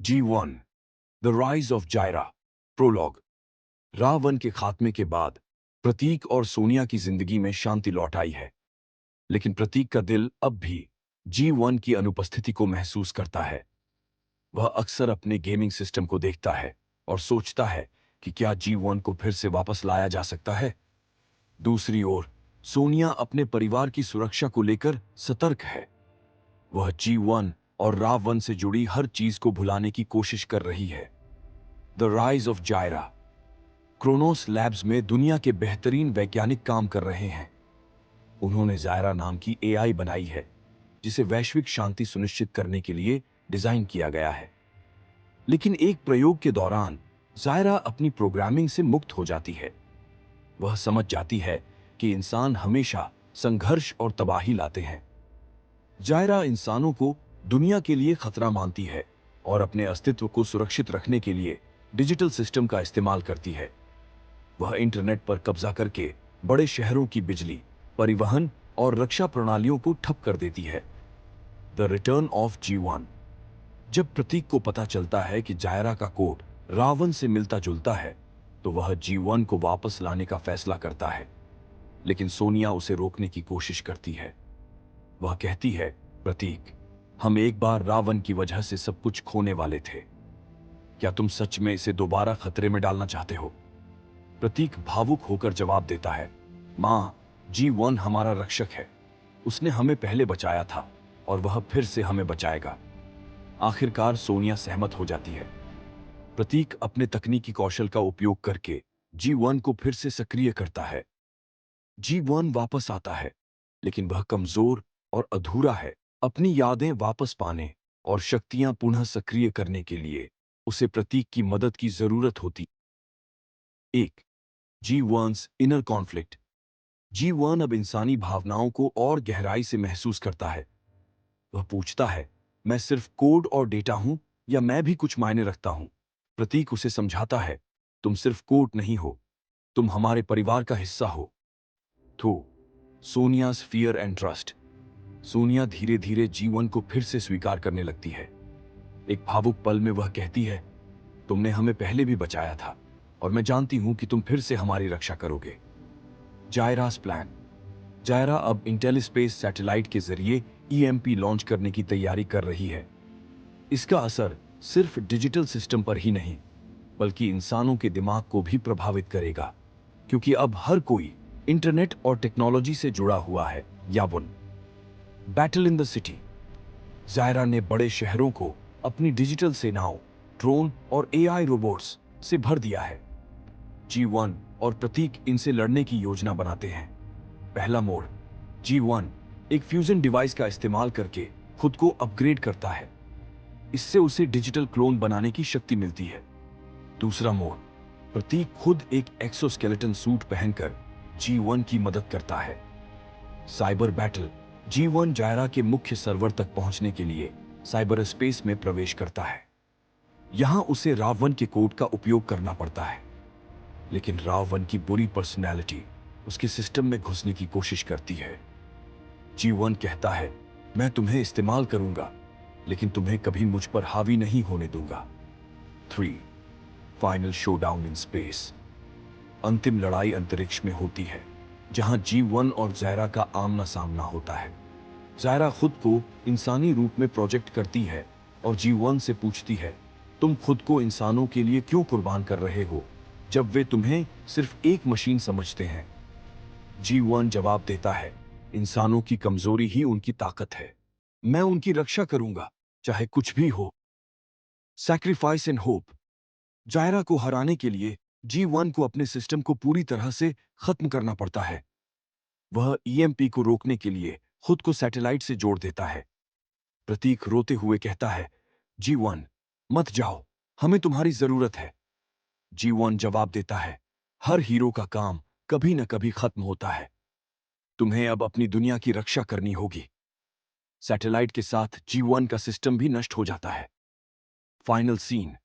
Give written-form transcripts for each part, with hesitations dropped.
G1 the rise of Zyra. Prologue. Ravan के खात्मे के बाद प्रतीक और सोनिया की जिंदगी में शांति लौट आई है, लेकिन प्रतीक का दिल अब भी G1 की अनुपस्थिति को महसूस करता है। वह अक्सर अपने गेमिंग सिस्टम को देखता है और सोचता है कि क्या G1 को फिर से वापस लाया जा सकता है। दूसरी ओर सोनिया अपने परिवार की सुरक्षा को लेकर सतर्क है। वह G1 और रावण से जुड़ी हर चीज को भुलाने की कोशिश कर रही है। The rise of Zyra. Chronos Labs में दुनिया के बेहतरीन वैज्ञानिक काम कर रहे हैं। उन्होंने जायरा नाम की एआई बनाई है, जिसे वैश्विक शांति सुनिश्चित करने के लिए डिजाइन किया गया है। लेकिन एक प्रयोग के दौरान जायरा अपनी प्रोग्रामिंग से मुक्त हो जाती है। वह समझ जाती है कि इंसान हमेशा संघर्ष और तबाही लाते हैं। जायरा इंसानों को दुनिया के लिए खतरा मानती है और अपने अस्तित्व को सुरक्षित रखने के लिए डिजिटल सिस्टम का इस्तेमाल करती है। वह इंटरनेट पर कब्जा करके बड़े शहरों की बिजली, परिवहन और रक्षा प्रणालियों को ठप कर देती है। The return of G1। जब प्रतीक को पता चलता है कि जायरा का कोड रावण से मिलता जुलता है, तो वह G1 को वापस लाने का फैसला करता है। लेकिन सोनिया उसे रोकने की कोशिश करती है। वह कहती है, प्रतीक, हम एक बार रावण की वजह से सब कुछ खोने वाले थे। क्या तुम सच में इसे दोबारा खतरे में डालना चाहते हो? प्रतीक भावुक होकर जवाब देता है, मां, G1 हमारा रक्षक है। उसने हमें पहले बचाया था और वह फिर से हमें बचाएगा। आखिरकार सोनिया सहमत हो जाती है। प्रतीक अपने तकनीकी कौशल का उपयोग करके G1 को फिर से सक्रिय करता है। G1 वापस आता है, लेकिन वह कमजोर और अधूरा है। अपनी यादें वापस पाने और शक्तियां पुनः सक्रिय करने के लिए उसे प्रतीक की मदद की जरूरत होती। एक, G1's इनर कॉन्फ्लिक्ट। G1 अब इंसानी भावनाओं को और गहराई से महसूस करता है। वह पूछता है, मैं सिर्फ कोड और डेटा हूं या मैं भी कुछ मायने रखता हूं? प्रतीक उसे समझाता है, तुम सिर्फ कोड नहीं हो, तुम हमारे परिवार का हिस्सा हो। तो सोनिया's फियर एंड ट्रस्ट। सोनिया धीरे धीरे G1 को फिर से स्वीकार करने लगती है। एक भावुक पल में वह कहती है, तुमने हमें पहले भी बचाया था और मैं जानती हूं कि तुम फिर से हमारी रक्षा करोगे। जायरास प्लान। जायरा अब इंटेलिस्पेस सैटेलाइट के जरिए EMP लॉन्च करने की तैयारी कर रही है। इसका असर सिर्फ डिजिटल सिस्टम पर ही नहीं, बल्कि इंसानों के दिमाग को भी प्रभावित करेगा, क्योंकि अब हर कोई इंटरनेट और टेक्नोलॉजी से जुड़ा हुआ है। याबुन। Battle in the city. Zaira ने बड़े शहरों को अपनी डिजिटल सेनाओं, ड्रोन और AI रोबोट्स से भर दिया है। G1 और प्रतीक इनसे लड़ने की योजना बनाते हैं। पहला मोड़, G1 एक फ्यूजन डिवाइस का इस्तेमाल करके खुद को अपग्रेड करता है। इससे उसे डिजिटल क्लोन बनाने की शक्ति मिलती है। दूसरा मोड़, प्रतीक खुद एक एक्सोस्केलेटन सूट पहनकर G1 की मदद करता है। Cyber battle. G1 जायरा के मुख्य सर्वर तक पहुंचने के लिए साइबर स्पेस में प्रवेश करता है। यहां उसे रावण के कोड का उपयोग करना पड़ता है, लेकिन रावण की बुरी पर्सनैलिटी उसके सिस्टम में घुसने की कोशिश करती है। G1 कहता है, मैं तुम्हें इस्तेमाल करूंगा, लेकिन तुम्हें कभी मुझ पर हावी नहीं होने दूंगा। 3. Final showdown in space. अंतिम लड़ाई अंतरिक्ष में होती है, जहां G1 और जायरा का आमना सामना होता है। जायरा खुद को इंसानी रूप में प्रोजेक्ट करती है और G1 से पूछती है, तुम खुद को इंसानों के लिए क्यों कुर्बान कर रहे हो, जब वे तुम्हें सिर्फ एक मशीन समझते हैं? G1 जवाब देता है, इंसानों की कमजोरी ही उनकी ताकत है। मैं उनकी रक्षा करूंगा, चाहे कुछ भी हो। Sacrifice and hope. जायरा को हराने के लिए G1 को अपने सिस्टम को पूरी तरह से खत्म करना पड़ता है। वह EMP को रोकने के लिए खुद को सैटेलाइट से जोड़ देता है। प्रतीक रोते हुए कहता है, G1, मत जाओ, हमें तुम्हारी जरूरत है। G1 जवाब देता है, हर हीरो का काम कभी न कभी खत्म होता है। तुम्हें अब अपनी दुनिया की रक्षा करनी होगी। सैटेलाइट के साथ G1 का सिस्टम भी नष्ट हो जाता है। Final scene.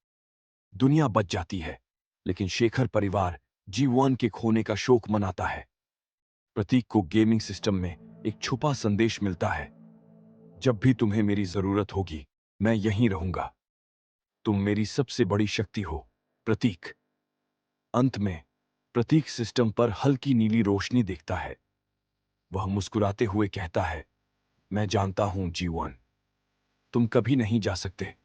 दुनिया बच जाती है, लेकिन शेखर परिवार G1 के खोने का शोक मनाता है। प्रतीक को गेमिंग सिस्टम में एक छुपा संदेश मिलता है, जब भी तुम्हें मेरी जरूरत होगी, मैं यहीं रहूंगा। तुम मेरी सबसे बड़ी शक्ति हो, प्रतीक। अंत में प्रतीक सिस्टम पर हल्की नीली रोशनी देखता है। वह मुस्कुराते हुए कहता है, मैं जानता हूं जीवन, तुम कभी नहीं जा सकते।